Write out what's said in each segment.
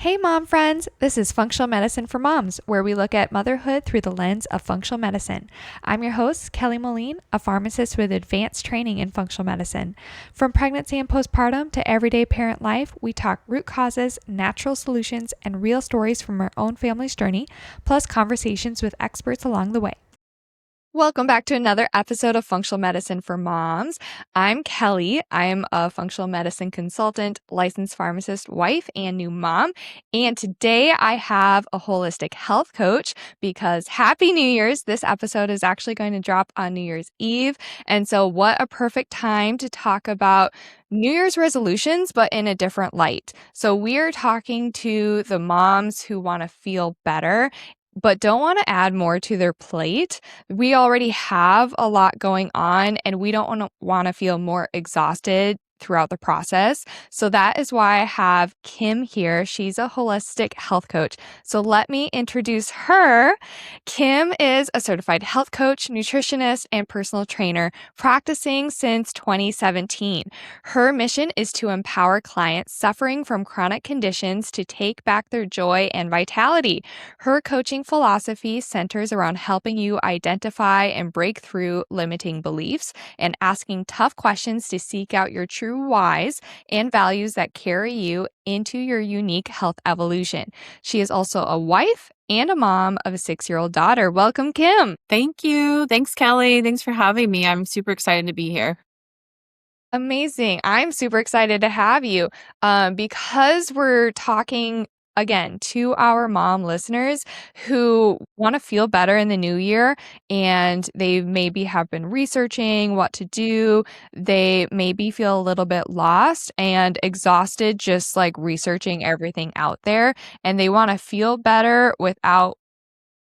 Hey, mom friends! This is Functional Medicine for Moms, where we look at motherhood through the lens of functional medicine. I'm your host, Kelly Moline, a pharmacist with advanced training in functional medicine. From pregnancy and postpartum to everyday parent life, we talk root causes, natural solutions, and real stories from our own family's journey, plus conversations with experts along the way. Welcome back to another episode of Functional Medicine for Moms. I'm Kelly. I'm a functional medicine consultant, licensed pharmacist, wife, and new mom. And today I have a holistic health coach because Happy New Year's. This episode is actually going to drop on New Year's Eve. And so what a perfect time to talk about New Year's resolutions, but in a different light. So we are talking to the moms who want to feel better but don't want to add more to their plate. We already have a lot going on and we don't want to feel more exhausted throughout the process. So that is why I have Kim here. She's a holistic health coach. So let me introduce her. Kim is a certified health coach, nutritionist, and personal trainer practicing since 2017. Her mission is to empower clients suffering from chronic conditions to take back their joy and vitality. Her coaching philosophy centers around helping you identify and break through limiting beliefs and asking tough questions to seek out your true whys and values that carry you into your unique health evolution. She is also a wife and a mom of a 6-year-old daughter. Welcome, Kim. Thank you. Thanks, Kelly. Thanks for having me. I'm super excited to be here. Amazing. I'm super excited to have you because we're talking again to our mom listeners who want to feel better in the new year and they maybe have been researching what to do. They maybe feel a little bit lost and exhausted just like researching everything out there, and they want to feel better without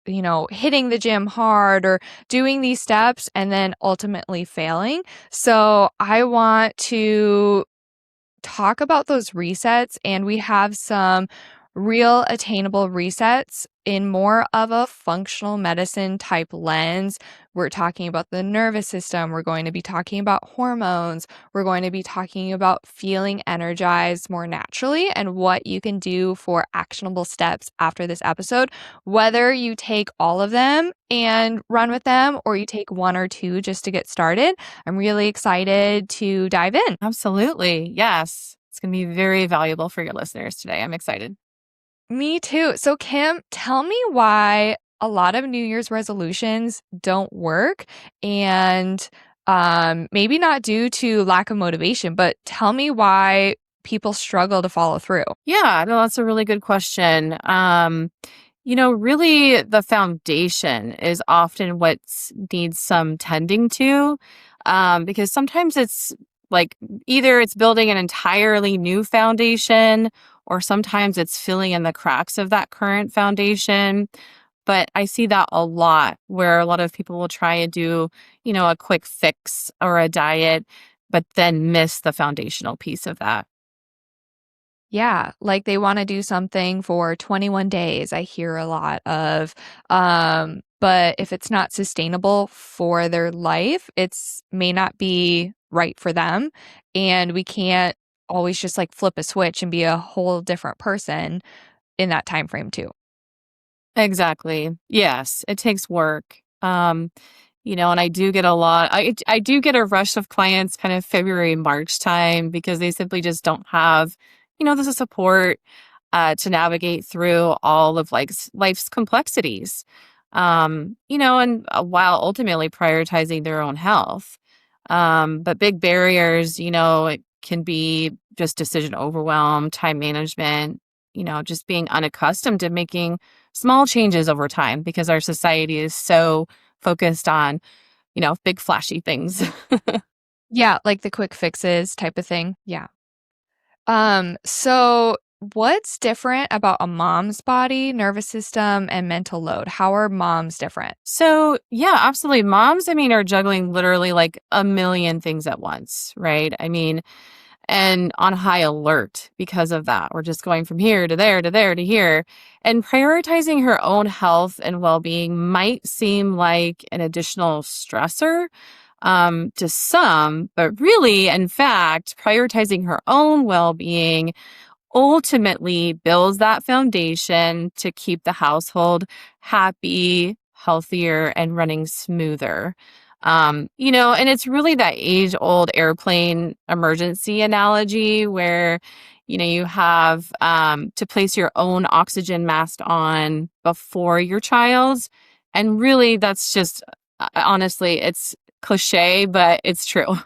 hitting the gym hard or doing these steps and then ultimately failing. So I want to talk about those resets, and we have some real attainable resets in more of a functional medicine type lens. We're talking about the nervous system. We're going to be talking about hormones. We're going to be talking about feeling energized more naturally and what you can do for actionable steps after this episode, whether you take all of them and run with them or you take one or two just to get started. I'm really excited to dive in. Absolutely. Yes. It's going to be very valuable for your listeners today. I'm excited. Me too. So, Kim, tell me why a lot of New Year's resolutions don't work, and maybe not due to lack of motivation, but tell me why people struggle to follow through. Yeah, no, that's a really good question. Really the foundation is often what needs some tending to, because sometimes it's like either it's building an entirely new foundation or sometimes it's filling in the cracks of that current foundation. But I see that a lot where a lot of people will try and do, a quick fix or a diet, but then miss the foundational piece of that. Yeah, like they want to do something for 21 days. I hear a lot of, but if it's not sustainable for their life, it's may not be right for them. And we can't always just like flip a switch and be a whole different person in that time frame too. Exactly. Yes, it takes work. And I do get I do get a rush of clients kind of February, March time because they simply just don't have, the support to navigate through all of like life's complexities. And while ultimately prioritizing their own health. But big barriers, it can be just decision overwhelm, time management, just being unaccustomed to making small changes over time because our society is so focused on, big flashy things. Yeah, like the quick fixes type of thing. Yeah. So what's different about a mom's body, nervous system, and mental load? How are moms different? So yeah, absolutely. Moms, are juggling literally like a million things at once, right? And on high alert because of that. We're just going from here to there to there to here. And prioritizing her own health and well-being might seem like an additional stressor to some, but really, in fact, prioritizing her own well-being ultimately builds that foundation to keep the household happy, healthier, and running smoother. And it's really that age-old airplane emergency analogy where, you have to place your own oxygen mask on before your child's. And really, that's just, honestly, it's cliche, but it's true.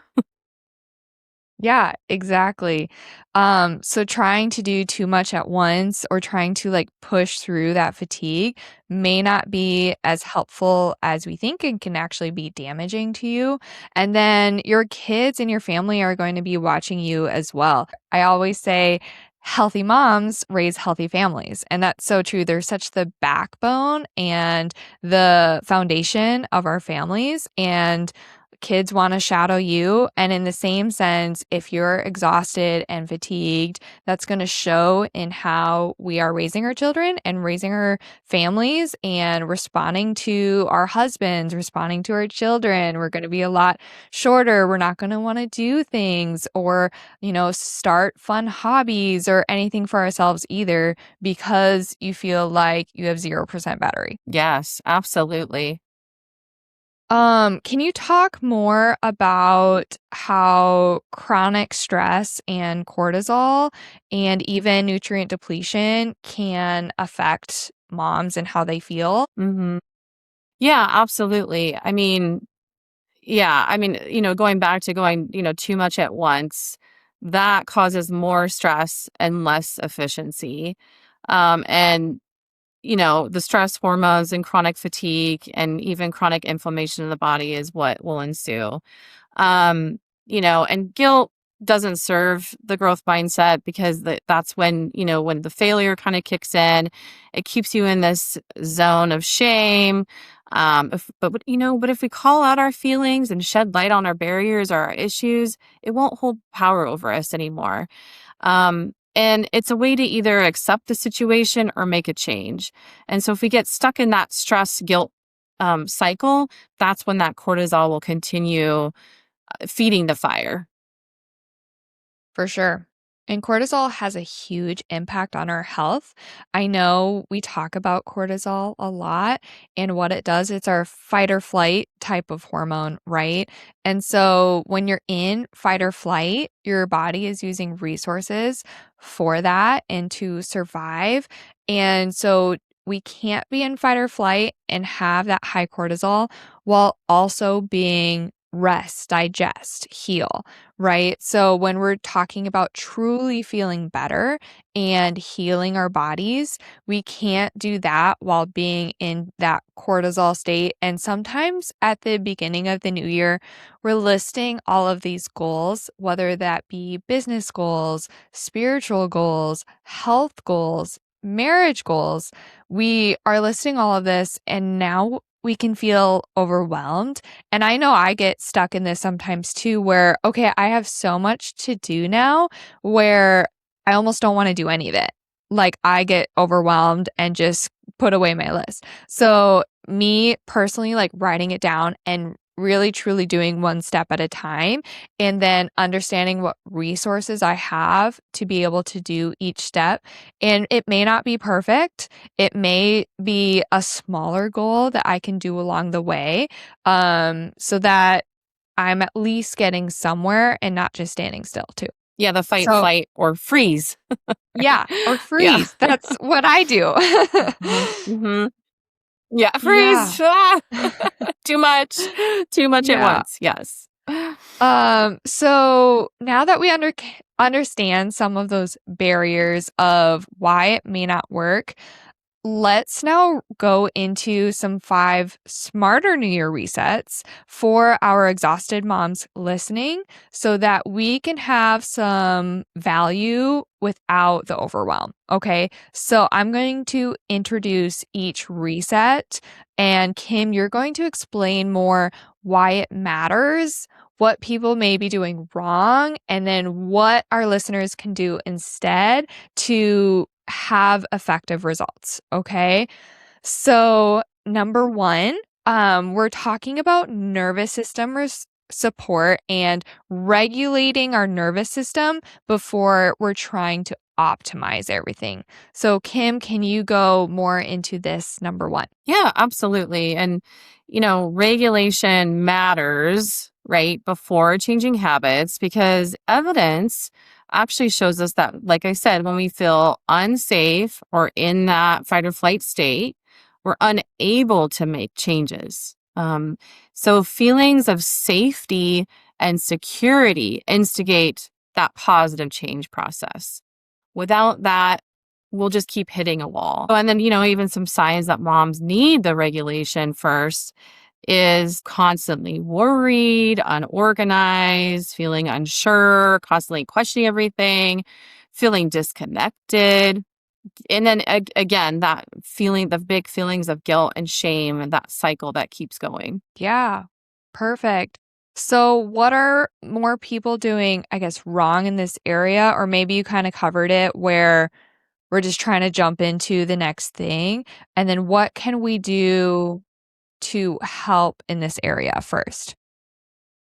Yeah, exactly. So trying to do too much at once or trying to like push through that fatigue may not be as helpful as we think and can actually be damaging to you. And then your kids and your family are going to be watching you as well. I always say healthy moms raise healthy families. And that's so true. They're such the backbone and the foundation of our families. And kids want to shadow you. And in the same sense, if you're exhausted and fatigued, that's going to show in how we are raising our children and raising our families and responding to our husbands, responding to our children. We're going to be a lot shorter. We're not going to want to do things or, start fun hobbies or anything for ourselves either because you feel like you have 0% battery. Yes, absolutely. Can you talk more about how chronic stress and cortisol and even nutrient depletion can affect moms and how they feel? Hmm. Yeah, absolutely. Going back to going, too much at once, that causes more stress and less efficiency. And the stress hormones and chronic fatigue and even chronic inflammation in the body is what will ensue. And guilt doesn't serve the growth mindset because that's when the failure kind of kicks in. It keeps you in this zone of shame. But if we call out our feelings and shed light on our barriers or our issues, it won't hold power over us anymore. And it's a way to either accept the situation or make a change. And so if we get stuck in that stress guilt cycle, that's when that cortisol will continue feeding the fire. For sure. And cortisol has a huge impact on our health. I know we talk about cortisol a lot, and what it does, it's our fight or flight type of hormone, right? And so when you're in fight or flight, your body is using resources for that and to survive. And so we can't be in fight or flight and have that high cortisol while also being rest, digest, heal, right? So when we're talking about truly feeling better and healing our bodies, we can't do that while being in that cortisol state. And sometimes at the beginning of the new year, we're listing all of these goals, whether that be business goals, spiritual goals, health goals, marriage goals. We are listing all of this, and now we can feel overwhelmed. And I know I get stuck in this sometimes too, where, okay, I have so much to do now where I almost don't want to do any of it. Like I get overwhelmed and just put away my list. So, me personally, like writing it down and really truly doing one step at a time and then understanding what resources I have to be able to do each step. And it may not be perfect. It may be a smaller goal that I can do along the way, so that I'm at least getting somewhere and not just standing still too. Yeah, the fight, So, flight, or freeze. yeah, or Yeah. freeze. That's what I do. Hmm. Hmm. Yeah, Yeah. freeze. Ah! Too much. Too much at Yeah. once. Yes. So now that we understand some of those barriers of why it may not work, let's now go into some 5 smarter New Year resets for our exhausted moms listening so that we can have some value without the overwhelm. Okay. So I'm going to introduce each reset. And Kim, you're going to explain more why it matters, what people may be doing wrong, and then what our listeners can do instead to have effective results. Okay. So, number one, we're talking about nervous system support and regulating our nervous system before we're trying to optimize everything. So, Kim, can you go more into this number one? Yeah, absolutely. And, regulation matters, right, before changing habits because evidence actually shows us that, like I said, when we feel unsafe or in that fight or flight state, we're unable to make changes. So feelings of safety and security instigate that positive change process. Without that, we'll just keep hitting a wall. And then, even some signs that moms need the regulation first is constantly worried, unorganized, feeling unsure, constantly questioning everything, feeling disconnected. And then again, that feeling, the big feelings of guilt and shame, and that cycle that keeps going. Yeah, perfect. So, what are more people doing, I guess, wrong in this area? Or maybe you kind of covered it where we're just trying to jump into the next thing. And then what can we do to help in this area first?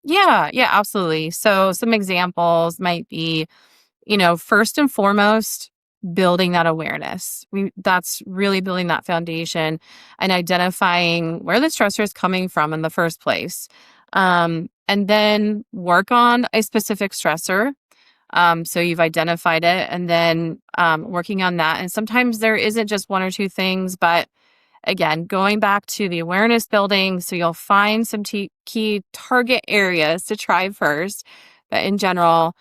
Yeah, yeah, absolutely. So some examples might be, first and foremost, building that awareness. That's really building that foundation and identifying where the stressor is coming from in the first place. And then work on a specific stressor. So you've identified it and then working on that. And sometimes there isn't just one or two things, but again, going back to the awareness building, so you'll find some key target areas to try first. But in general,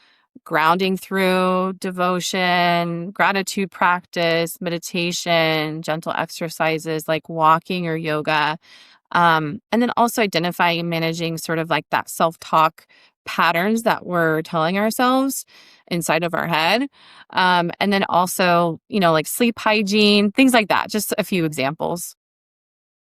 grounding through devotion, gratitude practice, meditation, gentle exercises like walking or yoga. And then also identifying and managing sort of like that self talk patterns that we're telling ourselves inside of our head. And then also, like sleep hygiene, things like that. Just a few examples.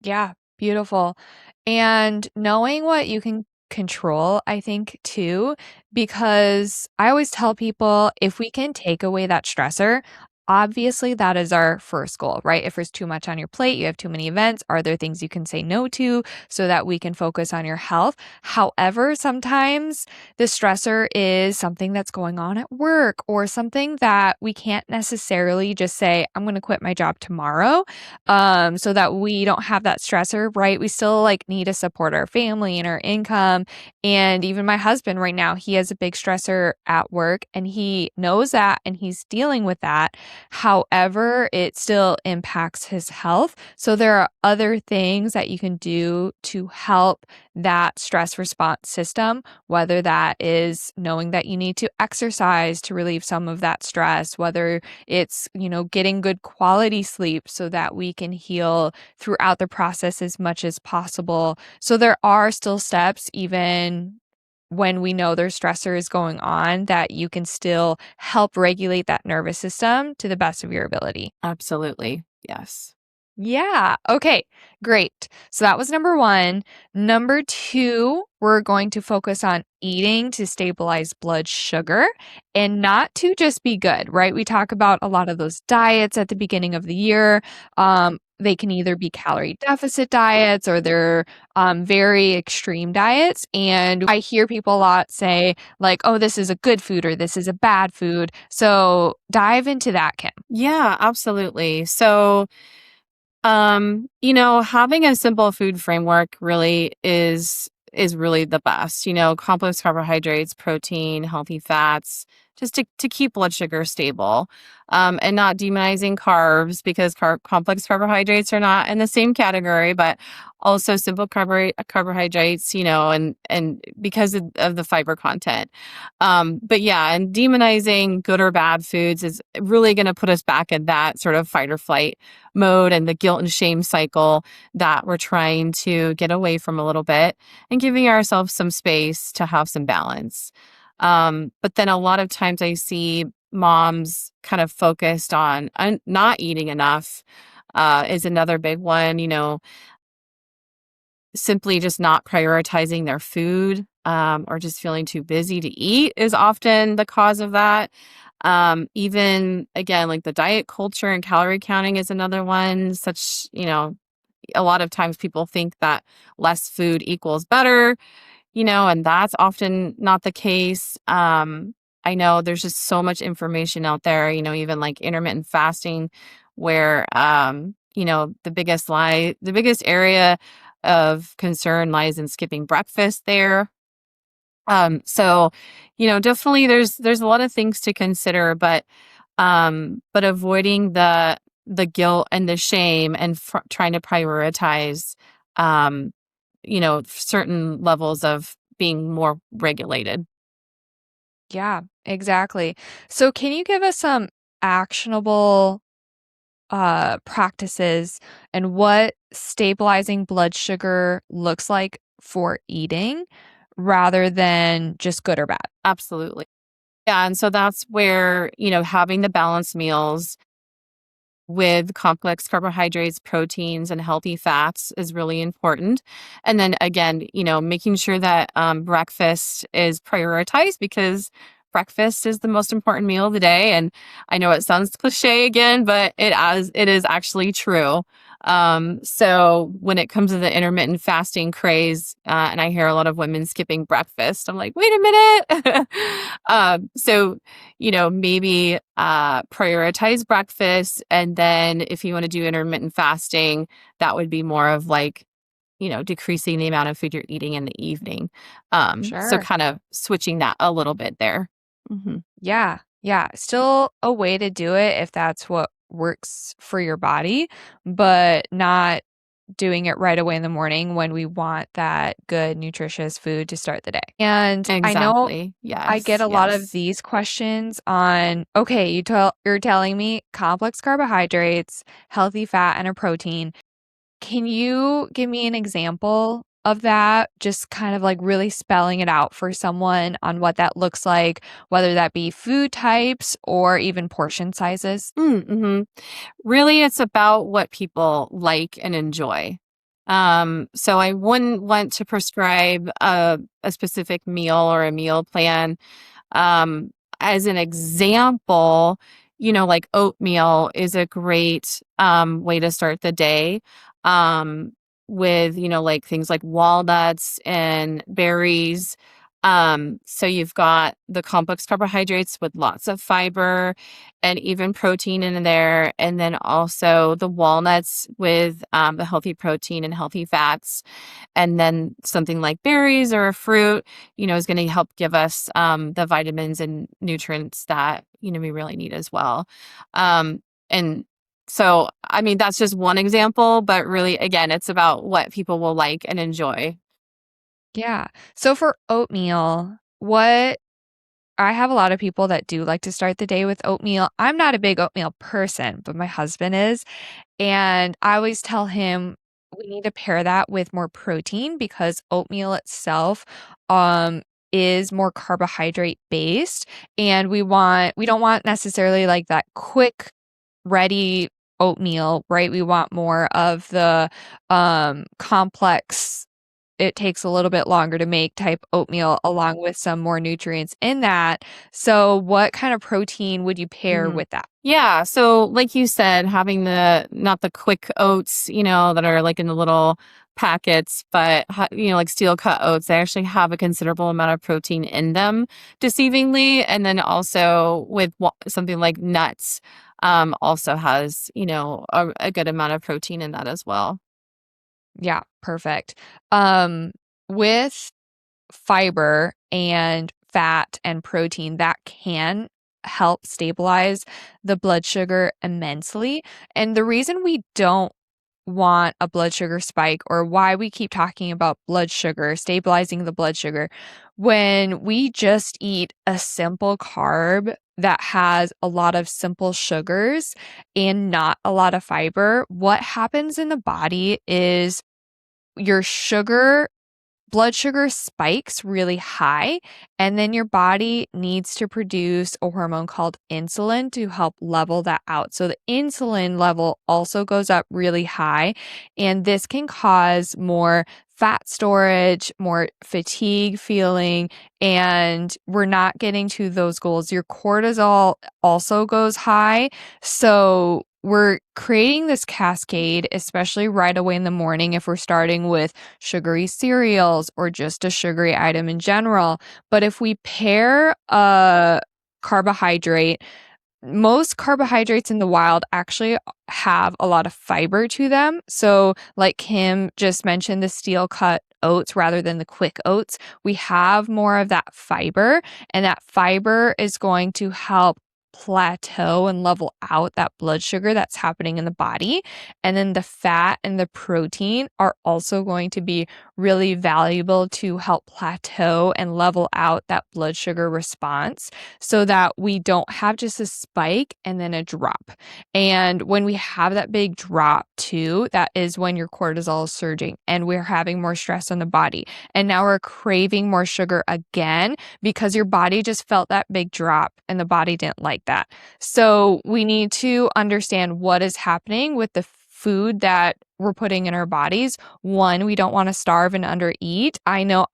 Yeah, beautiful. And knowing what you can control, I think, too, because I always tell people if we can take away that stressor, obviously that is our first goal, right? If there's too much on your plate, you have too many events, are there things you can say no to so that we can focus on your health? However, sometimes the stressor is something that's going on at work or something that we can't necessarily just say, I'm going to quit my job tomorrow so that we don't have that stressor, right? We still like need to support our family and our income. And even my husband right now, he has a big stressor at work and he knows that and he's dealing with that. However, it still impacts his health. So there are other things that you can do to help that stress response system, whether that is knowing that you need to exercise to relieve some of that stress, whether it's, getting good quality sleep so that we can heal throughout the process as much as possible. So there are still steps, even when we know there's stressors going on, that you can still help regulate that nervous system to the best of your ability. Absolutely. Yes. Yeah. Okay. Great. So that was number one. Number two, we're going to focus on eating to stabilize blood sugar and not to just be good, right? We talk about a lot of those diets at the beginning of the year. They can either be calorie deficit diets or they're very extreme diets. And I hear people a lot say, like, oh, this is a good food or this is a bad food. So dive into that, Kim. Yeah, absolutely. So, having a simple food framework really is really the best. Complex carbohydrates, protein, healthy fats, just to keep blood sugar stable. And not demonizing carbs because complex carbohydrates are not in the same category, but also simple carbohydrates, and because of the fiber content. But yeah, and demonizing good or bad foods is really going to put us back in that sort of fight or flight mode and the guilt and shame cycle that we're trying to get away from a little bit and giving ourselves some space to have some balance. But then a lot of times I see moms kind of focused on not eating enough is another big one, simply just not prioritizing their food or just feeling too busy to eat is often the cause of that. Even again, like the diet culture and calorie counting is another one. A lot of times people think that less food equals better, and that's often not the case. I know there's just so much information out there, even like intermittent fasting, where, the biggest area of concern lies in skipping breakfast there. So, definitely there's a lot of things to consider, but avoiding the guilt and the shame and trying to prioritize, um, certain levels of being more regulated. Yeah, exactly. So can you give us some actionable practices and what stabilizing blood sugar looks like for eating rather than just good or bad? Absolutely. Yeah, and so that's where, having the balanced meals with complex carbohydrates, proteins, and healthy fats is really important. And then again, making sure that breakfast is prioritized, because breakfast is the most important meal of the day. And I know it sounds cliche again, but it is actually true. So when it comes to the intermittent fasting craze, and I hear a lot of women skipping breakfast, I'm like, wait a minute. So maybe prioritize breakfast. And then if you want to do intermittent fasting, that would be more of like, decreasing the amount of food you're eating in the evening. So Sure. kind of switching that a little bit there. Hmm. Yeah. Yeah. Still a way to do it if that's what works for your body, but not doing it right away in the morning when we want that good, nutritious food to start the day. And I know Exactly. I get Yes. a lot of Yes. these questions on, okay, you're telling me complex carbohydrates, healthy fat, and a protein. Can you give me an example of that? Just kind of like really spelling it out for someone on what that looks like, whether that be food types or even portion sizes? Mm-hmm. Really, it's about what people like and enjoy. So I wouldn't want to prescribe a specific meal or a meal plan. Um, as an example, like oatmeal is a great way to start the day, um, with, like things like walnuts and berries. So you've got the complex carbohydrates with lots of fiber and even protein in there. And then also the walnuts with the healthy protein and healthy fats. And then something like berries or a fruit, is going to help give us the vitamins and nutrients that, we really need as well. And so, I mean, that's just one example, but really, again, it's about what people will like and enjoy. Yeah. So for oatmeal, what I have a lot of people that do like to start the day with oatmeal. I'm not a big oatmeal person, but my husband is. And I always tell him we need to pair that with more protein because oatmeal itself is more carbohydrate based and we don't want necessarily like that quick ready oatmeal, right? We want more of the complex, it takes a little bit longer to make type oatmeal along with some more nutrients in that. So what kind of protein would you pair Mhm. with that? Yeah. So, like you said, having not the quick oats, that are like in the little packets, but, like steel cut oats, they actually have a considerable amount of protein in them, deceivingly. And then also with something like nuts, also has, a good amount of protein in that as well. Yeah, perfect. Um, with fiber and fat and protein, that can help stabilize the blood sugar immensely. And the reason we don't want a blood sugar spike or why we keep talking about blood sugar, stabilizing the blood sugar, when we just eat a simple carb that has a lot of simple sugars and not a lot of fiber, what happens in the body is your blood sugar spikes really high, and then your body needs to produce a hormone called insulin to help level that out. So the insulin level also goes up really high, and this can cause more fat storage, more fatigue feeling, and we're not getting to those goals. Your cortisol also goes high. So we're creating this cascade, especially right away in the morning if we're starting with sugary cereals or just a sugary item in general. But if we pair carbohydrate. Most carbohydrates in the wild actually have a lot of fiber to them. So, like Kim just mentioned, the steel cut oats rather than the quick oats, we have more of that fiber, and that fiber is going to help plateau and level out that blood sugar that's happening in the body. And then the fat and the protein are also going to be really valuable to help plateau and level out that blood sugar response so that we don't have just a spike and then a drop. And when we have that big drop too, that is when your cortisol is surging and we're having more stress on the body. And now we're craving more sugar again because your body just felt that big drop and the body didn't like that. So we need to understand what is happening with the food that we're putting in our bodies. One, we don't want to starve and undereat. I know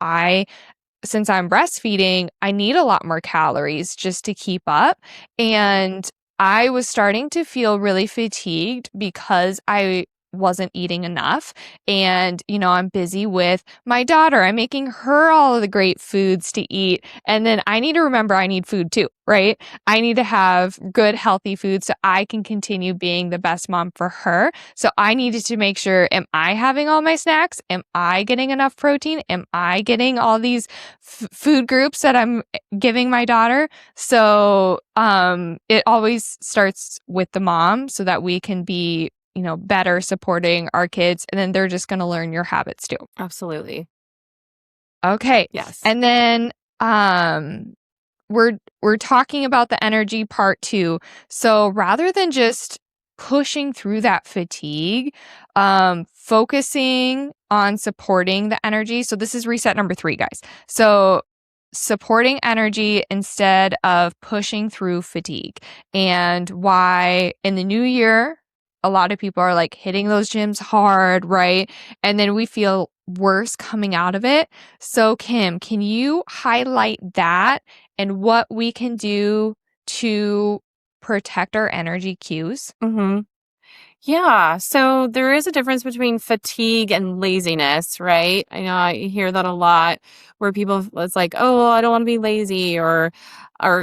since I'm breastfeeding, I need a lot more calories just to keep up. And I was starting to feel really fatigued because I wasn't eating enough. And, I'm busy with my daughter. I'm making her all of the great foods to eat. And then I need to remember I need food too, right? I need to have good, healthy food so I can continue being the best mom for her. So I needed to make sure, am I having all my snacks? Am I getting enough protein? Am I getting all these food groups that I'm giving my daughter? So it always starts with the mom so that we can be better supporting our kids, and then they're just going to learn your habits too. Absolutely. Okay. Yes. And then we're talking about the energy part too. So rather than just pushing through that fatigue, focusing on supporting the energy. So this is reset number 3, guys. So supporting energy instead of pushing through fatigue. And why in the new year, a lot of people are like hitting those gyms hard, right? And then we feel worse coming out of it. So, Kim, can you highlight that and what we can do to protect our energy cues? Mm-hmm. Yeah. So there is a difference between fatigue and laziness, right? I know I hear that a lot where people, it's like, oh, I don't want to be lazy or,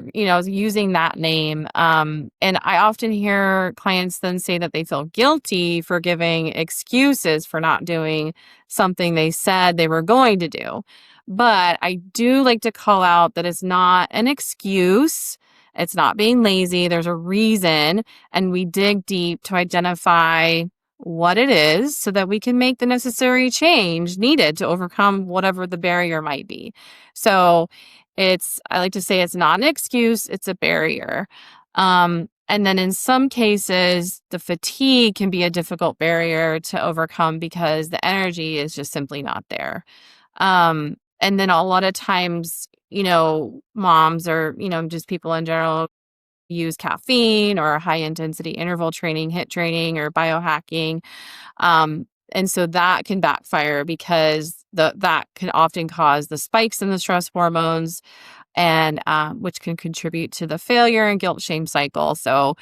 using that name. And I often hear clients then say that they feel guilty for giving excuses for not doing something they said they were going to do. But I do like to call out that it's not an excuse. It's not being lazy. There's a reason. And we dig deep to identify what it is so that we can make the necessary change needed to overcome whatever the barrier might be. So I like to say it's not an excuse, it's a barrier. And then in some cases, the fatigue can be a difficult barrier to overcome because the energy is just simply not there. And then a lot of times, moms or, just people in general use caffeine or high intensity interval training, HIIT training, or biohacking. And so that can backfire because that can often cause the spikes in the stress hormones and which can contribute to the failure and guilt shame cycle. So,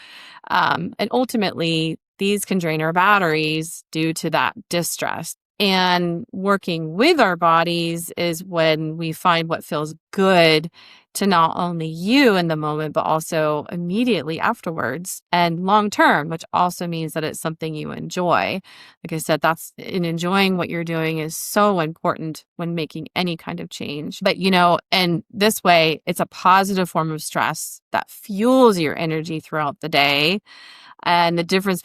and ultimately, these can drain our batteries due to that distress. And working with our bodies is when we find what feels good to not only you in the moment, but also immediately afterwards and long term, which also means that it's something you enjoy. Like I said, that's in enjoying what you're doing is so important when making any kind of change. But, and this way, it's a positive form of stress that fuels your energy throughout the day. And the difference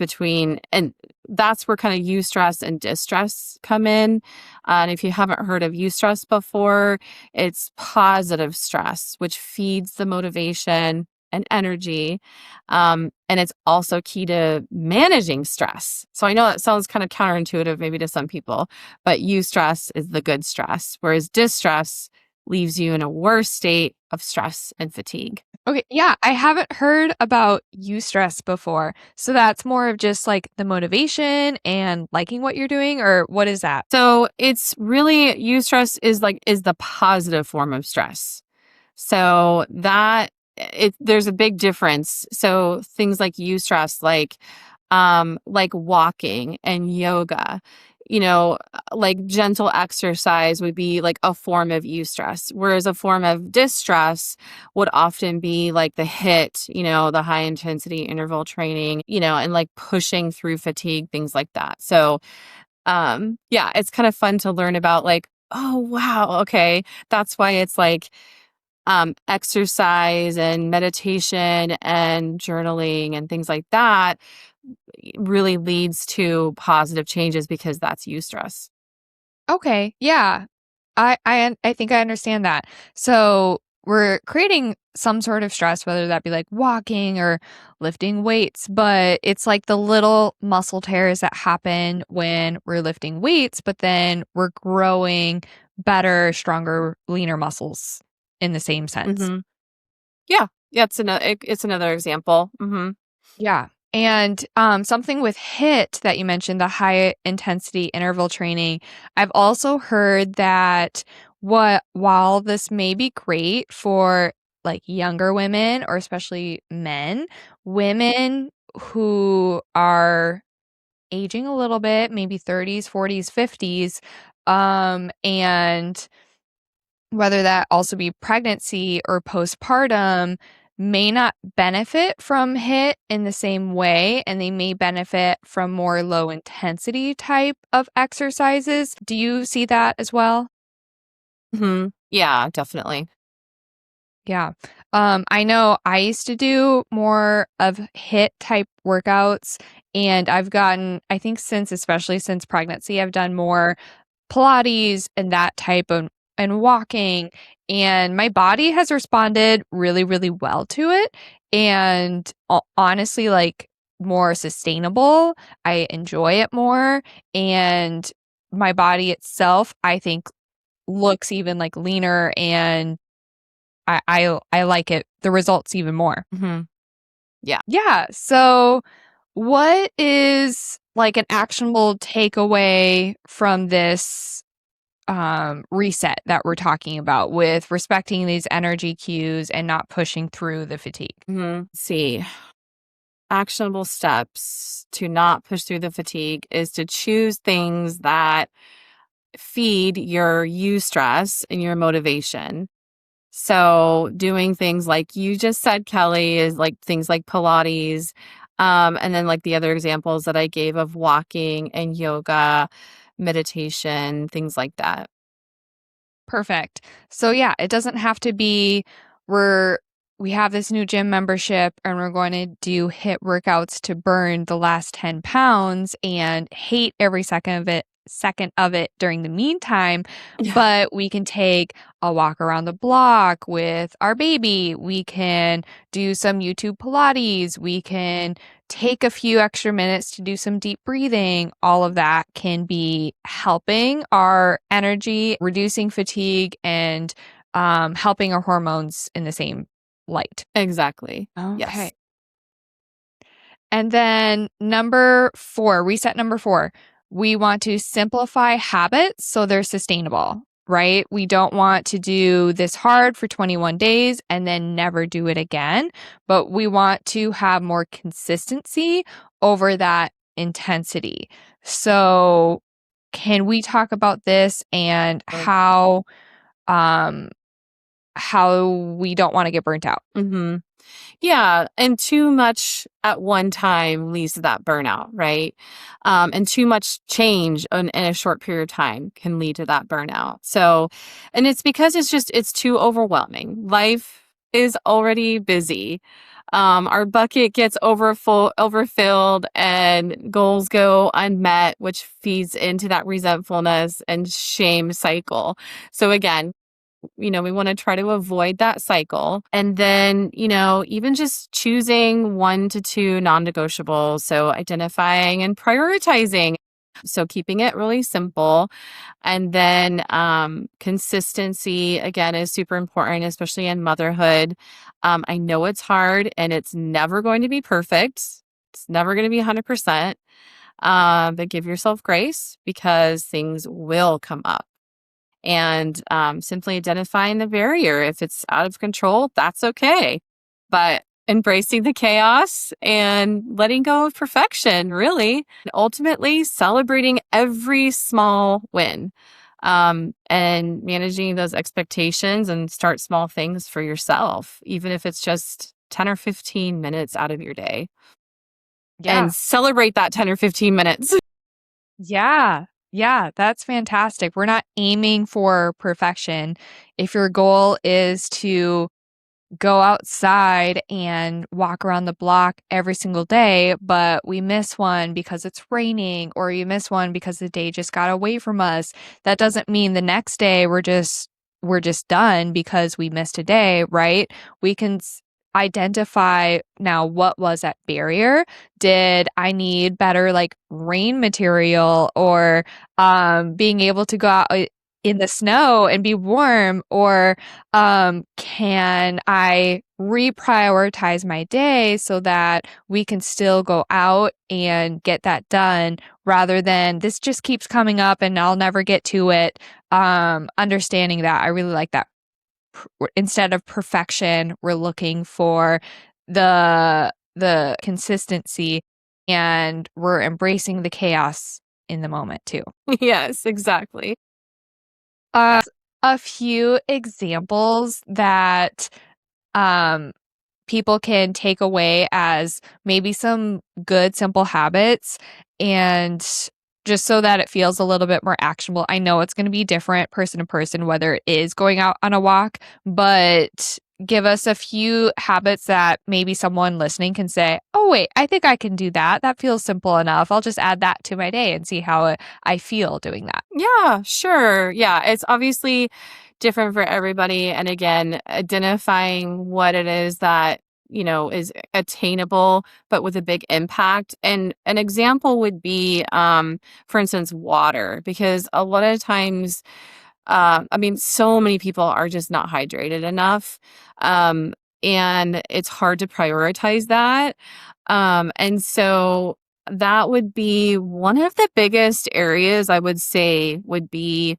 and that's where kind of eustress and distress come in. And if you haven't heard of eustress before, it's positive stress, which feeds the motivation and energy. And it's also key to managing stress. So I know that sounds kind of counterintuitive maybe to some people, but eustress is the good stress, whereas distress leaves you in a worse state of stress and fatigue. Okay, yeah, I haven't heard about eustress before. So that's more of just like the motivation and liking what you're doing, or what is that? So it's really eustress is the positive form of stress. So there's a big difference. So things like eustress, like walking and yoga, like gentle exercise would be like a form of eustress, whereas a form of distress would often be like the HIIT, the high intensity interval training, and like pushing through fatigue, things like that. So, yeah, it's kind of fun to learn about like, oh, wow, okay, that's why it's like exercise and meditation and journaling and things like that really leads to positive changes because that's eustress. Okay, yeah. I think I understand that. So we're creating some sort of stress, whether that be like walking or lifting weights, but it's like the little muscle tears that happen when we're lifting weights, but then we're growing better, stronger, leaner muscles in the same sense. Hmm. Yeah. Yeah. It's another example. Yeah. And something with HIIT that you mentioned, the high intensity interval training, I've also heard that while this may be great for like younger women or especially men, women who are aging a little bit, maybe 30s, 40s, 50s, and whether that also be pregnancy or postpartum, may not benefit from HIIT in the same way, and they may benefit from more low intensity type of exercises. Do you see that as well? Yeah, definitely. Yeah. I know I used to do more of HIIT type workouts, and I've gotten, I think especially since pregnancy, I've done more Pilates and that type of and walking, and my body has responded really, really well to it, and honestly, like, more sustainable. I enjoy it more, and my body itself, I think, looks even, like, leaner, and I like it the results even more. Hmm. Yeah. Yeah, so what is, like, an actionable takeaway from this reset that we're talking about with respecting these energy cues and not pushing through the fatigue? See, actionable steps to not push through the fatigue is to choose things that feed your eustress and your motivation. So doing things like you just said, Kelly, is like things like Pilates. And then like the other examples that I gave of walking and yoga, meditation, things like that. Perfect. So yeah, it doesn't have to be we're we have this new gym membership and we're going to do HIIT workouts to burn the last 10 pounds and hate every second of it during the meantime, Yeah. but we can take a walk around the block with our baby. We can do some YouTube Pilates. We can take a few extra minutes to do some deep breathing. All of that can be helping our energy, reducing fatigue, and helping our hormones in the same light. Exactly. Okay. Yes. And then reset number four, we want to simplify habits so they're sustainable, right? We don't want to do this hard for 21 days and then never do it again, but we want to have more consistency over that intensity. So, can we talk about this and um how we don't want to get burnt out? Mm-hmm. Yeah, and too much at one time leads to that burnout, right? And too much change in a short period of time can lead to that burnout. So, and it's because it's too overwhelming. Life is already busy. Our bucket gets overfilled, and goals go unmet, which feeds into that resentfulness and shame cycle. So again, we want to try to avoid that cycle. And then, even just choosing 1 to 2 non-negotiables. So identifying and prioritizing. So keeping it really simple. And then consistency, again, is super important, especially in motherhood. I know it's hard and it's never going to be perfect. It's never going to be 100%. But give yourself grace because things will come up. And simply identifying the barrier. If it's out of control, that's okay. But embracing the chaos and letting go of perfection, really. And ultimately, celebrating every small win, and managing those expectations and start small things for yourself, even if it's just 10 or 15 minutes out of your day, Yeah. and celebrate that 10 or 15 minutes. Yeah. Yeah. That's fantastic. We're not aiming for perfection. If your goal is to go outside and walk around the block every single day, but we miss one because it's raining, or you miss one because the day just got away from us, that doesn't mean the next day we're just done because we missed a day, right? We can identify now what was that barrier. Did I need better like rain material, or being able to go out in the snow and be warm, or can I reprioritize my day so that we can still go out and get that done, rather than this just keeps coming up and I'll never get to it. Understanding that, I really like that. Instead of perfection, we're looking for the consistency, and we're embracing the chaos in the moment too. Yes, exactly. Uh, a few examples that um, people can take away as maybe some good, simple habits, and just so that it feels a little bit more actionable. I know it's going to be different person to person, whether it is going out on a walk, but give us a few habits that maybe someone listening can say, oh, wait, I think I can do that. That feels simple enough. I'll just add that to my day and see how I feel doing that. Yeah, sure. Yeah, it's obviously different for everybody. And again, identifying what it is that, is attainable, but with a big impact. And an example would be, for instance, water, because a lot of times, so many people are just not hydrated enough. And it's hard to prioritize that. And so that would be one of the biggest areas I would say would be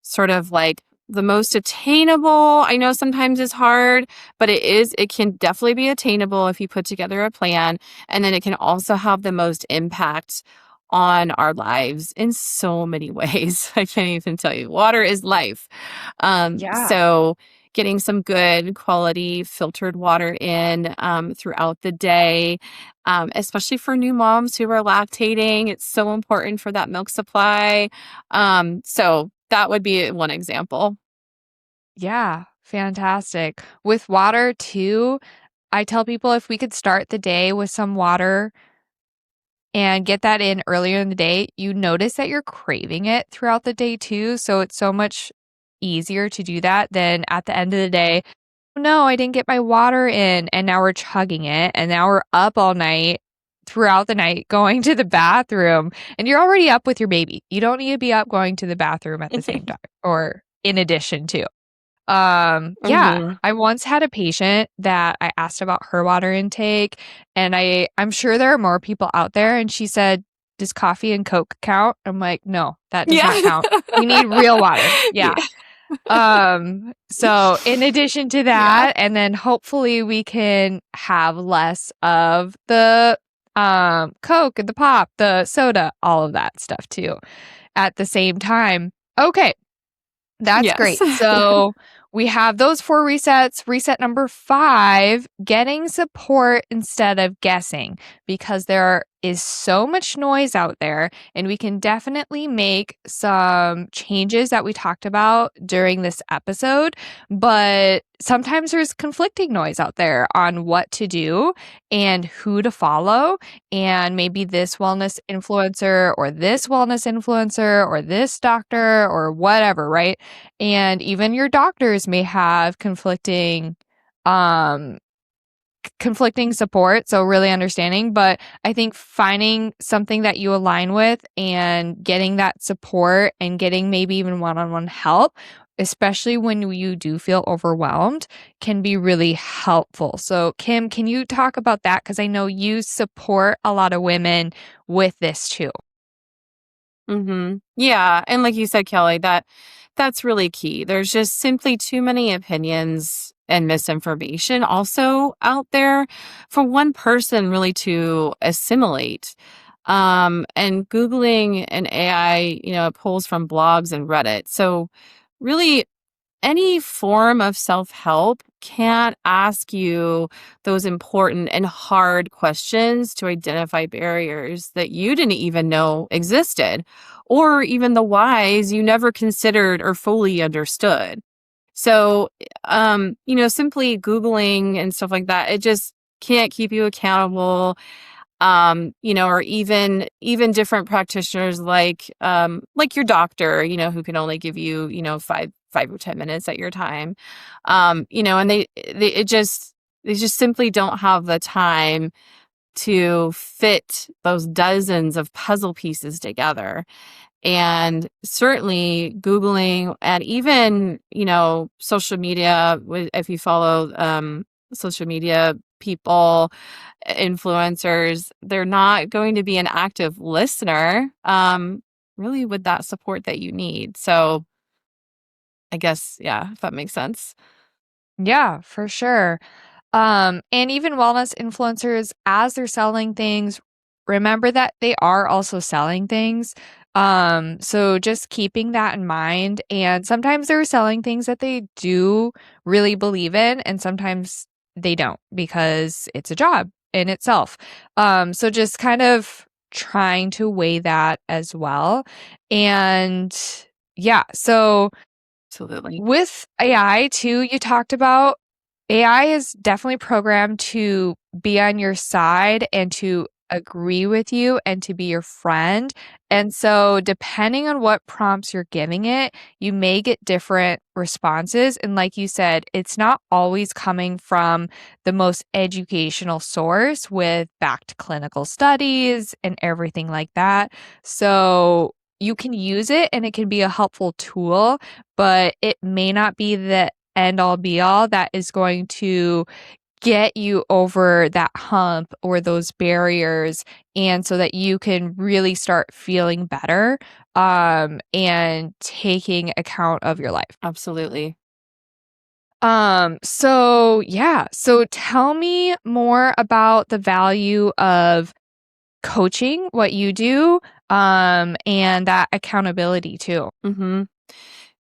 sort of like the most attainable. I know sometimes it's hard, but it can definitely be attainable if you put together a plan. And then it can also have the most impact on our lives in so many ways. I can't even tell you. Water is life. Yeah. So getting some good quality filtered water in throughout the day, especially for new moms who are lactating. It's so important for that milk supply. So that would be one example. Yeah, fantastic. With water too, I tell people if we could start the day with some water and get that in earlier in the day, you notice that you're craving it throughout the day too. So it's so much easier to do that than at the end of the day. No, I didn't get my water in. And now we're chugging it. And now we're up all night, throughout the night, going to the bathroom. And you're already up with your baby. You don't need to be up going to the bathroom at the same time, or in addition to. Yeah, Hmm. I once had a patient that I asked about her water intake, and I'm sure there are more people out there, and she said, "Does coffee and Coke count?" I'm like, "No, that does not Yeah. count. We need real water." Yeah. Yeah. So in addition to Yeah. that, and then hopefully we can have less of the Coke and the pop, the soda, all of that stuff too at the same time. Okay. That's Yes. great. So we have those 4 resets. Reset number 5, getting support instead of guessing, because there is so much noise out there, and we can definitely make some changes that we talked about during this episode. But sometimes there's conflicting noise out there on what to do and who to follow. And maybe this wellness influencer, or this wellness influencer, or this doctor, or whatever, right? And even your doctors may have um conflicting support, so really understanding. But I think finding something that you align with and getting that support, and getting maybe even one-on-one help, especially when you do feel overwhelmed, can be really helpful. So Kim, can you talk about that, because I know you support a lot of women with this too? Yeah, and like you said, Kelly, that's really key. There's just simply too many opinions and misinformation also out there for one person really to assimilate. And Googling and AI, it pulls from blogs and Reddit. So really, any form of self-help can't ask you those important and hard questions to identify barriers that you didn't even know existed, or even the whys you never considered or fully understood. So, simply Googling and stuff like that, it just can't keep you accountable. Or even different practitioners like your doctor, who can only give you, 5 or 10 minutes at your time. And they just simply don't have the time to fit those dozens of puzzle pieces together. And certainly Googling and even, social media, if you follow social media people, influencers, they're not going to be an active listener, really with that support that you need. So I guess, yeah, if that makes sense. Yeah, for sure. And even wellness influencers, as they're selling things, remember that they are also selling things. So just keeping that in mind. And sometimes they're selling things that they do really believe in, and sometimes they don't because it's a job in itself. So just kind of trying to weigh that as well. And yeah, so Absolutely. with AI too, you talked about AI is definitely programmed to be on your side and to agree with you and to be your friend. And so, depending on what prompts you're giving it, you may get different responses. And like you said, it's not always coming from the most educational source with backed clinical studies and everything like that. So, you can use it and it can be a helpful tool, but it may not be the end all be all that is going to get you over that hump or those barriers, and so that you can really start feeling better, and taking account of your life. Absolutely. So yeah, so tell me more about the value of coaching, what you do, and that accountability too. Mm-hmm.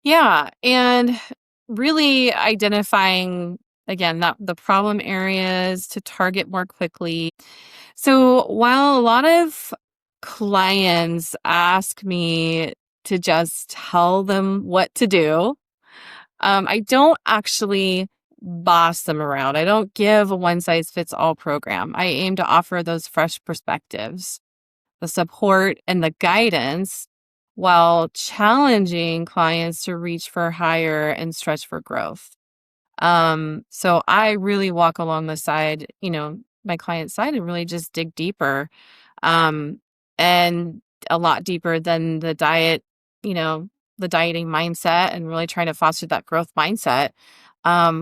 Yeah. And really identifying again that the problem areas to target more quickly. So while a lot of clients ask me to just tell them what to do, I don't actually boss them around. I don't give a one size fits all program. I aim to offer those fresh perspectives, the support, and the guidance while challenging clients to reach for higher and stretch for growth. So I really walk along the side, my client's side and really just dig deeper, um, and a lot deeper than you know, the dieting mindset and really trying to foster that growth mindset,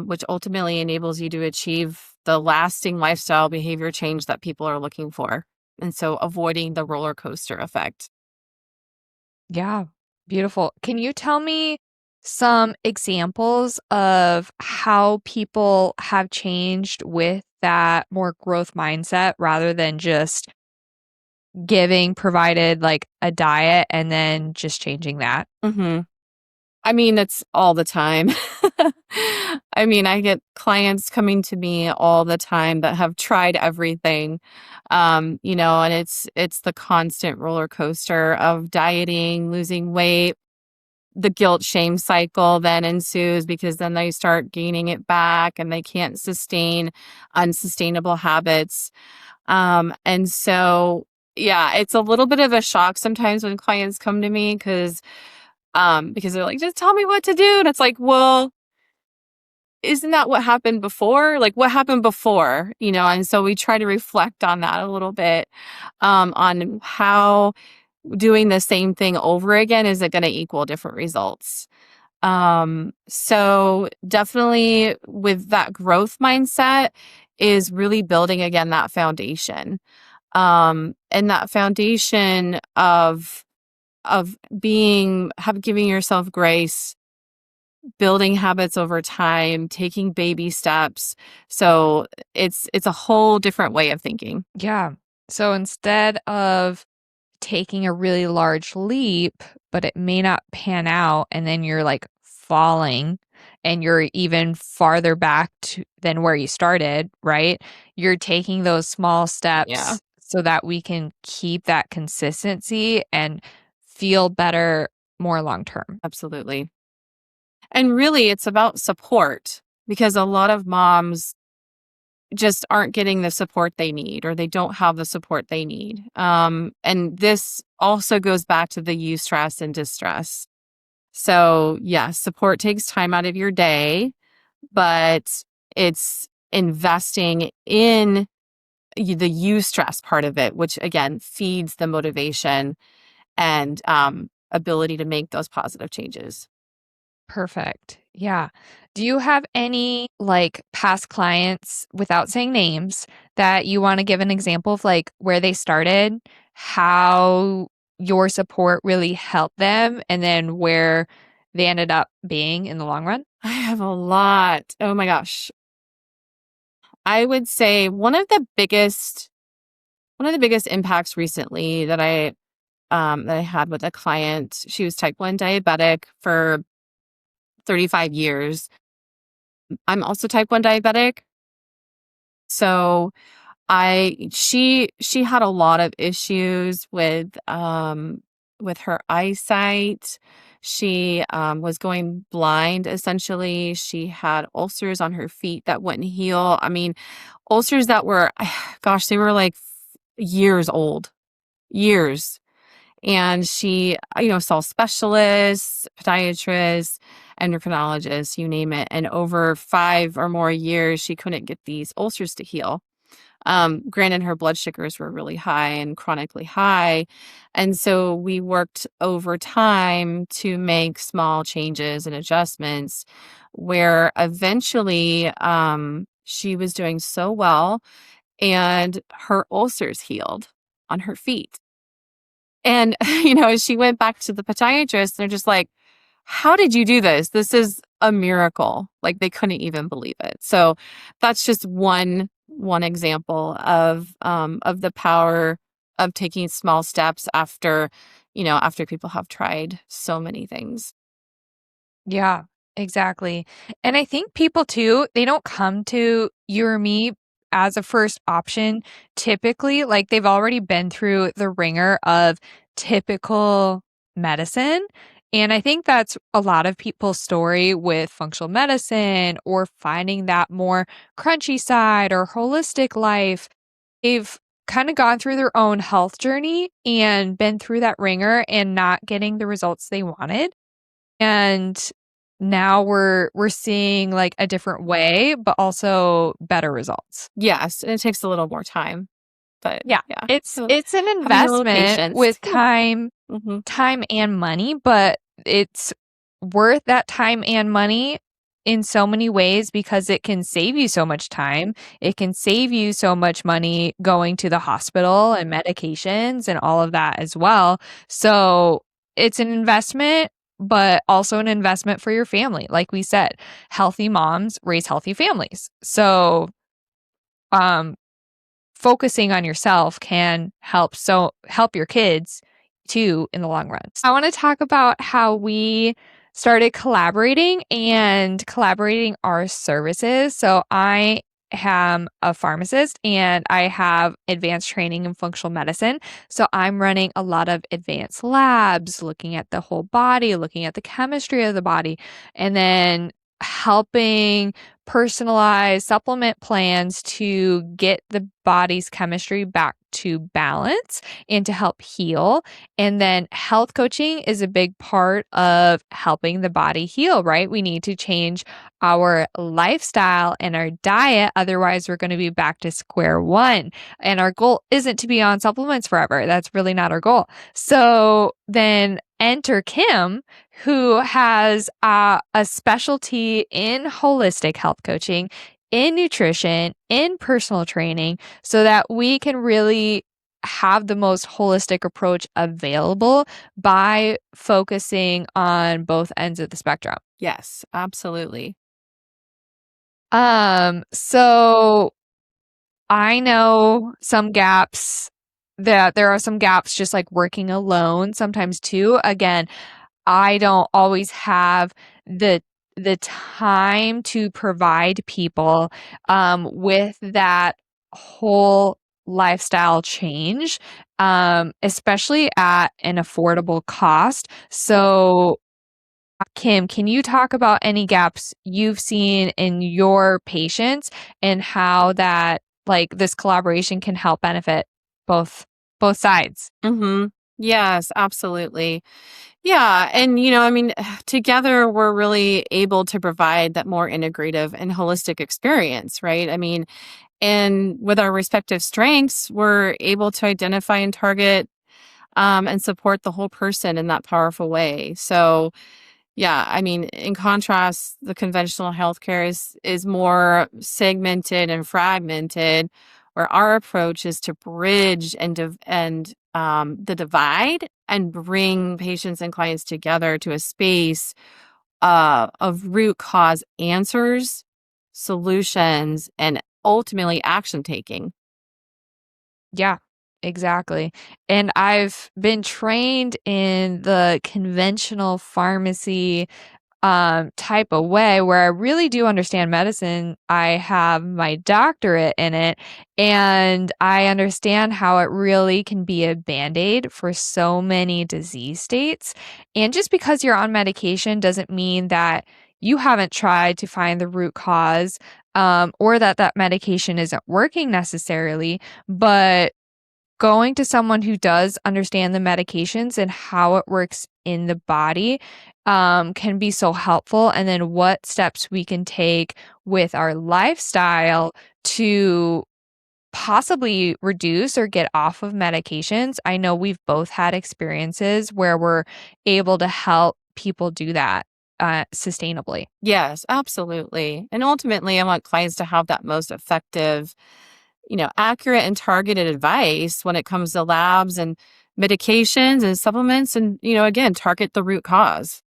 which ultimately enables you to achieve the lasting lifestyle behavior change that people are looking for. And so avoiding the roller coaster effect. Yeah, beautiful. Can you tell me some examples of how people have changed with that more growth mindset rather than just provided like a diet and then just changing that? hmm I mean, it's all the time. I mean, I get clients coming to me all the time that have tried everything. And it's the constant roller coaster of dieting, losing weight. The guilt shame cycle then ensues because then they start gaining it back and they can't sustain unsustainable habits. And so yeah, it's a little bit of a shock sometimes when clients come to me because they're like, just tell me what to do. And it's like, well, isn't that what happened before? Like, what happened before? And so we try to reflect on that a little bit, on how doing the same thing over again is it going to equal different results. So definitely with that growth mindset is really building again that foundation. And that foundation of giving yourself grace building habits over time, taking baby steps. So it's a whole different way of thinking. Yeah. So instead of taking a really large leap, but it may not pan out, and then you're like falling and you're even farther back than where you started, right? You're taking those small Yeah, steps so that we can keep that consistency and feel better more long term. absolutely. And really, it's about support because a lot of moms just aren't getting the support they need or they don't have the support they need. And this also goes back to the eustress and distress. So, yes, support takes time out of your day, but it's investing in the eustress part of it, which again feeds the motivation and ability to make those positive changes. Perfect. Yeah. Do you have any like past clients, without saying names, that you want to give an example of like where they started, how your support really helped them, and then where they ended up being in the long run? I have a lot. Oh my gosh. I would say one of the biggest impacts recently that I had with a client, she was type 1 diabetic for 35 years. I'm also type 1 diabetic. So she had a lot of issues with her eyesight. She was going blind essentially. She had ulcers on her feet that wouldn't heal. I mean, ulcers that were gosh, they were like years old. Years. And she, saw specialists, podiatrists, endocrinologists, you name it. And over 5 or more years, she couldn't get these ulcers to heal. Granted, her blood sugars were really high and chronically high. And so we worked over time to make small changes and adjustments where eventually she was doing so well and her ulcers healed on her feet. And, she went back to the podiatrist. They're just like, how did you do this? This is a miracle. Like they couldn't even believe it. So that's just one example of the power of taking small steps after people have tried so many things. Yeah, exactly. And I think people too, they don't come to you or me as a first option typically. Like they've already been through the ringer of typical medicine. And I think that's a lot of people's story with functional medicine or finding that more crunchy side or holistic life. They've kind of gone through their own health journey and been through that ringer and not getting the results they wanted. And now we're seeing, like, a different way, but also better results. Yes, and it takes a little more time, but Yeah, yeah. So it's an having a little investment patience. with Hmm. time and money, but it's worth that time and money in so many ways because it can save you so much time. It can save you so much money going to the hospital and medications and all of that as well. So it's an investment, but also an investment for your family. Like we said, healthy moms raise healthy families. So, um, focusing on yourself can help your kids too in the long run. I want to talk about how we started collaborating our services. So I am a pharmacist and I have advanced training in functional medicine. So I'm running a lot of advanced labs, looking at the whole body, looking at the chemistry of the body, and then helping personalized supplement plans to get the body's chemistry back to balance and to help heal. And then health coaching is a big part of helping the body heal, right? We need to change our lifestyle and our diet. Otherwise, we're going to be back to square one. And our goal isn't to be on supplements forever. That's really not our goal. So then enter Kim, who has a specialty in holistic health coaching, in nutrition, in personal training, so that we can really have the most holistic approach available by focusing on both ends of the spectrum. Yes, absolutely. So I know some gaps that there are some gaps just like working alone sometimes too. Again, I don't always have the time to provide people with that whole lifestyle change, especially at an affordable cost. So Kim, can you talk about any gaps you've seen in your patients and how that like this collaboration can help benefit both sides? Mm-hmm. Yes, absolutely. Yeah. And, I mean, together we're really able to provide that more integrative and holistic experience, right? I mean, and with our respective strengths, we're able to identify and target and support the whole person in that powerful way. So, yeah, I mean, in contrast, the conventional healthcare is more segmented and fragmented, where our approach is to bridge and the divide and bring patients and clients together to a space of root cause answers, solutions, and ultimately action taking. Yeah, exactly. And I've been trained in the conventional pharmacy type of way where I really do understand medicine. I have my doctorate in it and I understand how it really can be a band-aid for so many disease states. And just because you're on medication doesn't mean that you haven't tried to find the root cause or that that medication isn't working necessarily, but going to someone who does understand the medications and how it works in the body can be so helpful. And then what steps we can take with our lifestyle to possibly reduce or get off of medications. I know we've both had experiences where we're able to help people do that sustainably. Yes, absolutely. And ultimately, I want clients to have that most effective, accurate and targeted advice when it comes to labs and medications and supplements and, again, target the root cause.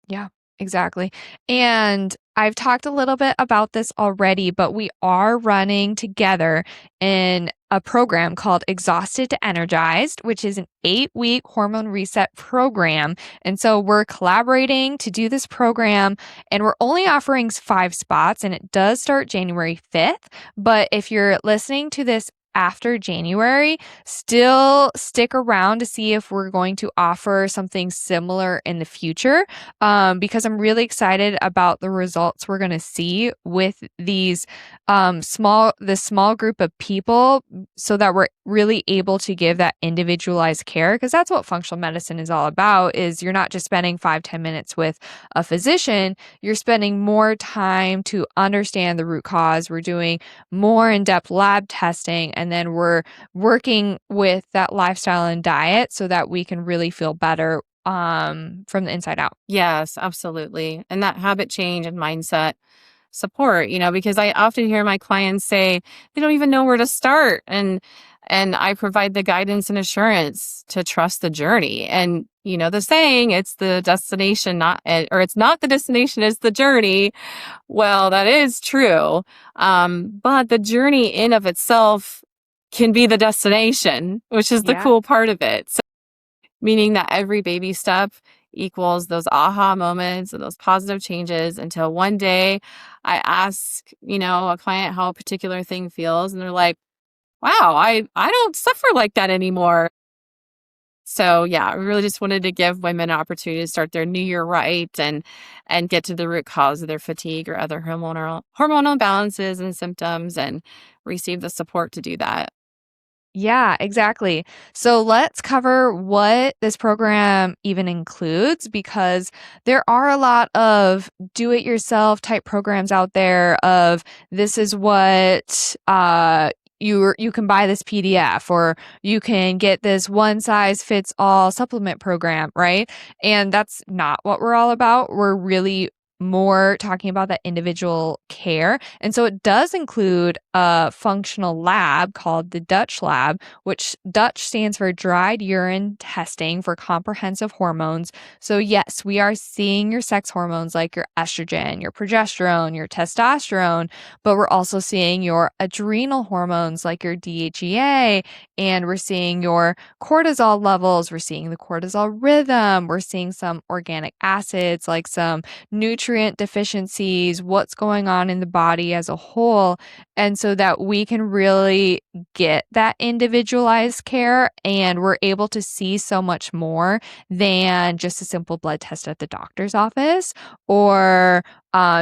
Yeah, exactly. And I've talked a little bit about this already, but we are running together in a program called Exhausted to Energized, which is an 8-week hormone reset program. And so we're collaborating to do this program, and we're only offering 5 spots, and it does start January 5th. But if you're listening to this after January, still stick around to see if we're going to offer something similar in the future because I'm really excited about the results we're going to see with these this small group of people so that we're really able to give that individualized care because that's what functional medicine is all about is you're not just spending 5-10 minutes with a physician, you're spending more time to understand the root cause. We're doing more in-depth lab testing and then we're working with that lifestyle and diet so that we can really feel better from the inside out. Yes, absolutely. And that habit change and mindset support, because I often hear my clients say they don't even know where to start. And I provide the guidance and assurance to trust the journey. And, the saying, it's the destination, or it's not the destination, it's the journey. Well, that is true. But the journey in of itself can be the destination, which is the Yeah. cool part of it. So, meaning that every baby step equals those aha moments and those positive changes until one day I ask, a client how a particular thing feels and they're like, wow, I don't suffer like that anymore. So yeah, I really just wanted to give women an opportunity to start their new year right and get to the root cause of their fatigue or other hormonal imbalances and symptoms and receive the support to do that. Yeah, exactly. So let's cover what this program even includes because there are a lot of do it yourself type programs out there of this is what you can buy this PDF or you can get this one size fits all supplement program, right? And that's not what we're all about. We're really more talking about that individual care. And so it does include a functional lab called the Dutch lab, which Dutch stands for dried urine testing for comprehensive hormones. So yes, we are seeing your sex hormones like your estrogen, your progesterone, your testosterone, but we're also seeing your adrenal hormones like your DHEA, and we're seeing your cortisol levels, we're seeing the cortisol rhythm, we're seeing some organic acids like some nutrient deficiencies, what's going on in the body as a whole. And so that we can really get that individualized care, and we're able to see so much more than just a simple blood test at the doctor's office or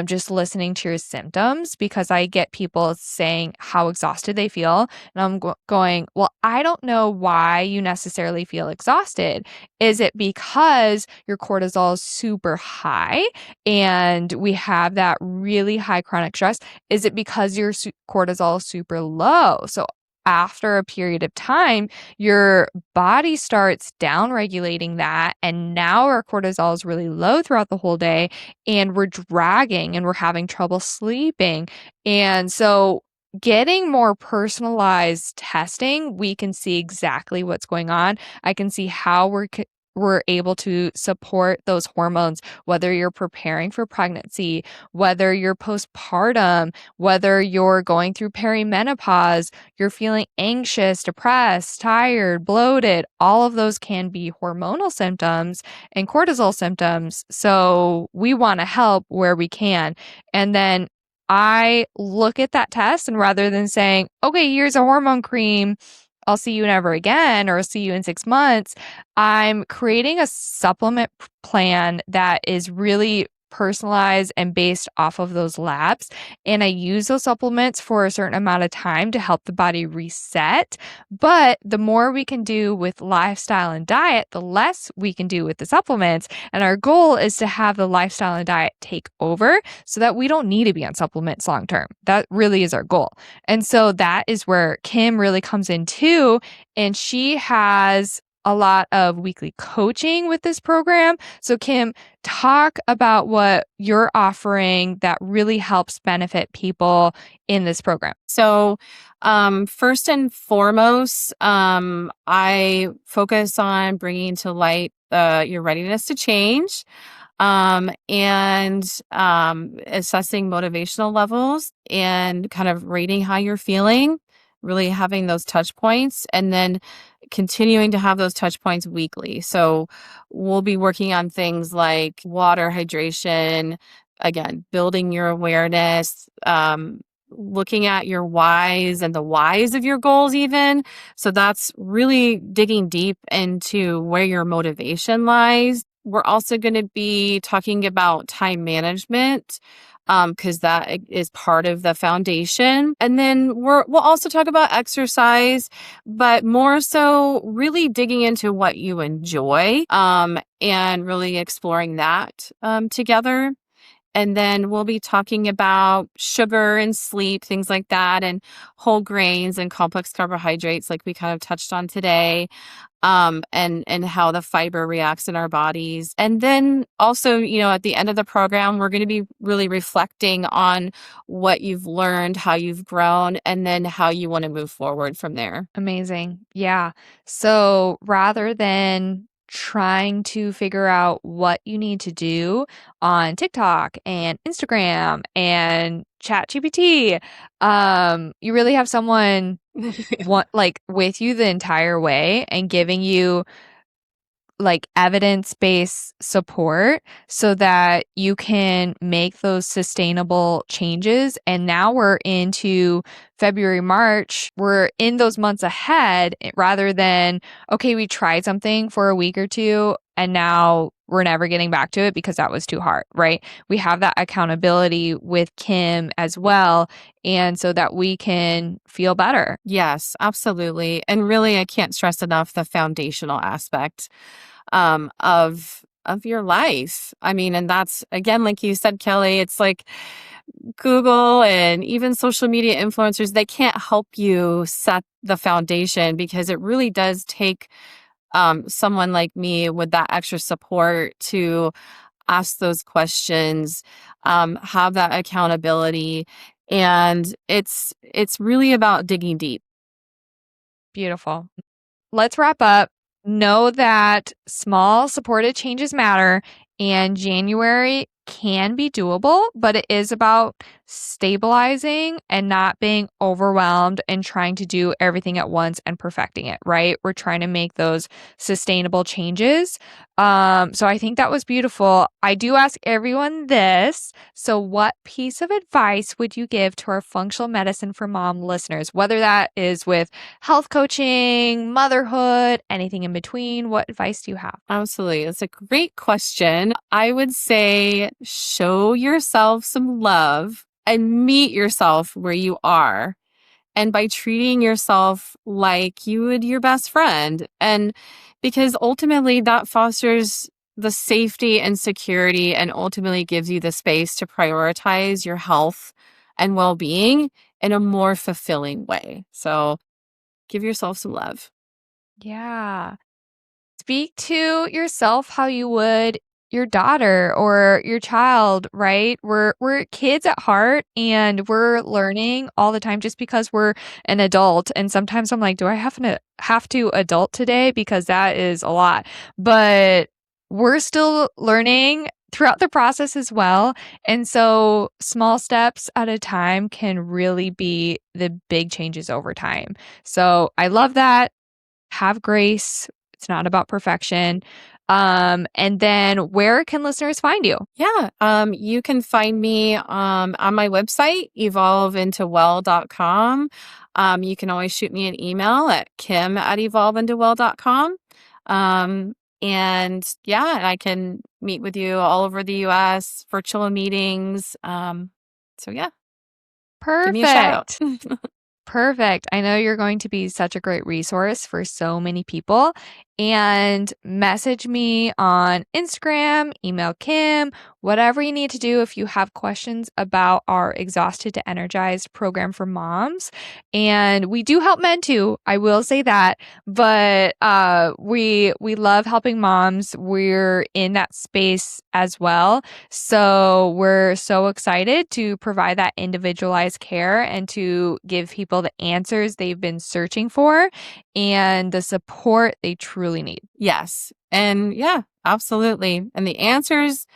just listening to your symptoms, because I get people saying how exhausted they feel. And I'm going, well, I don't know why you necessarily feel exhausted. Is it because your cortisol is super high and we have that really high chronic stress? Is it because your cortisol is super low? So after a period of time, your body starts down regulating that. And now our cortisol is really low throughout the whole day, and we're dragging and we're having trouble sleeping. And so getting more personalized testing, we can see exactly what's going on. I can see how we're able to support those hormones, whether you're preparing for pregnancy, whether you're postpartum, whether you're going through perimenopause, you're feeling anxious, depressed, tired, bloated. All of those can be hormonal symptoms and cortisol symptoms. So we want to help where we can. And then I look at that test, and rather than saying, okay, here's a hormone cream, I'll see you never again, or I'll see you in 6 months, I'm creating a supplement plan that is really personalized and based off of those labs. And I use those supplements for a certain amount of time to help the body reset. But the more we can do with lifestyle and diet, the less we can do with the supplements. And our goal is to have the lifestyle and diet take over so that we don't need to be on supplements long term. That really is our goal. And so that is where Kim really comes in too. And she has a lot of weekly coaching with this program. So Kim, talk about what you're offering that really helps benefit people in this program. So, first and foremost, I focus on bringing to light your readiness to change, and assessing motivational levels and kind of rating how you're feeling, really having those touch points, and then continuing to have those touch points weekly. So we'll be working on things like water, hydration, again, building your awareness, looking at your whys and the whys of your goals even. So that's really digging deep into where your motivation lies. We're also going to be talking about time management, because that is part of the foundation. And then we'll also talk about exercise, but more so really digging into what you enjoy, and really exploring that together. And then we'll be talking about sugar and sleep, things like that, and whole grains and complex carbohydrates like we kind of touched on today, and how the fiber reacts in our bodies. And then also, at the end of the program, we're going to be really reflecting on what you've learned, how you've grown, and then how you want to move forward from there. Amazing. Yeah. So rather than trying to figure out what you need to do on TikTok and Instagram and ChatGPT, you really have someone with you the entire way and giving you evidence-based support so that you can make those sustainable changes. And now we're into February, March. We're in those months ahead rather than, okay, we tried something for a week or two and now we're never getting back to it because that was too hard, right? We have that accountability with Kim as well. And so that we can feel better. Yes, absolutely. And really, I can't stress enough the foundational aspect of your life. I mean, and that's, again, like you said, Kelly, it's like Google and even social media influencers, they can't help you set the foundation, because it really does take someone like me with that extra support to ask those questions, have that accountability. And it's really about digging deep. Beautiful. Let's wrap up. Know that small supported changes matter, and January can be doable, but it is about stabilizing and not being overwhelmed and trying to do everything at once and perfecting it, right? We're trying to make those sustainable changes. So I think that was beautiful. I do ask everyone this. So what piece of advice would you give to our functional medicine for mom listeners, whether that is with health coaching, motherhood, anything in between? What advice do you have? Absolutely. It's a great question. I would say show yourself some love and meet yourself where you are. And by treating yourself like you would your best friend. And because ultimately that fosters the safety and security and ultimately gives you the space to prioritize your health and well-being in a more fulfilling way. So give yourself some love. Yeah. Speak to yourself how you would your daughter or your child, right? We're kids at heart and we're learning all the time just because we're an adult. And sometimes I'm like, do I have to adult today? Because that is a lot. But we're still learning throughout the process as well. And so small steps at a time can really be the big changes over time. So I love that. Have grace. It's not about perfection. And then where can listeners find you? Yeah, you can find me on my website, evolveintowell.com. You can always shoot me an email at kim@evolveintowell.com. And yeah, I can meet with you all over the US, virtual meetings. So yeah, give me a shout out. Perfect. Perfect. I know you're going to be such a great resource for so many people. And message me on Instagram, email Kim, whatever you need to do if you have questions about our Exhausted to Energized program for moms. And we do help men too. I will say that, but we love helping moms. We're in that space as well. So we're so excited to provide that individualized care and to give people the answers they've been searching for and the support they truly need. Yes. And yeah, absolutely. And the answers,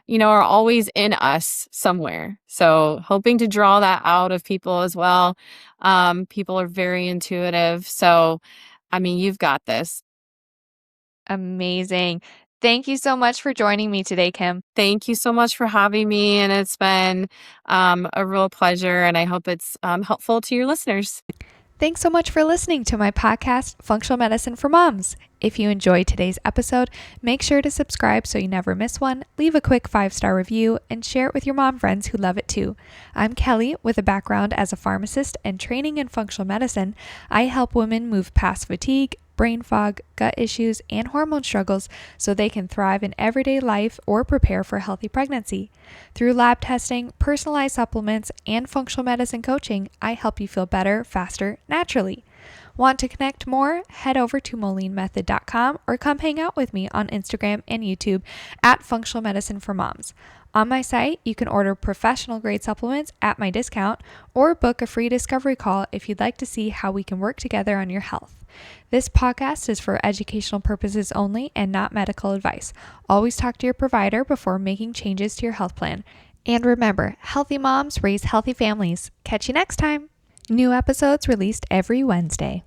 are always in us somewhere. So hoping to draw that out of people as well. People are very intuitive. So, you've got this. Amazing. Thank you so much for joining me today, Kim. Thank you so much for having me. And it's been a real pleasure. And I hope it's helpful to your listeners. Thanks so much for listening to my podcast, Functional Medicine for Moms. If you enjoyed today's episode, make sure to subscribe so you never miss one, leave a quick 5-star review, and share it with your mom friends who love it too. I'm Kelly with a background as a pharmacist and training in functional medicine. I help women move past fatigue, brain fog, gut issues, and hormone struggles so they can thrive in everyday life or prepare for a healthy pregnancy. Through lab testing, personalized supplements, and functional medicine coaching, I help you feel better, faster, naturally. Want to connect more? Head over to molinemethod.com or come hang out with me on Instagram and YouTube at Functional Medicine for Moms. On my site, you can order professional grade supplements at my discount or book a free discovery call if you'd like to see how we can work together on your health. This podcast is for educational purposes only and not medical advice. Always talk to your provider before making changes to your health plan. And remember, healthy moms raise healthy families. Catch you next time. New episodes released every Wednesday.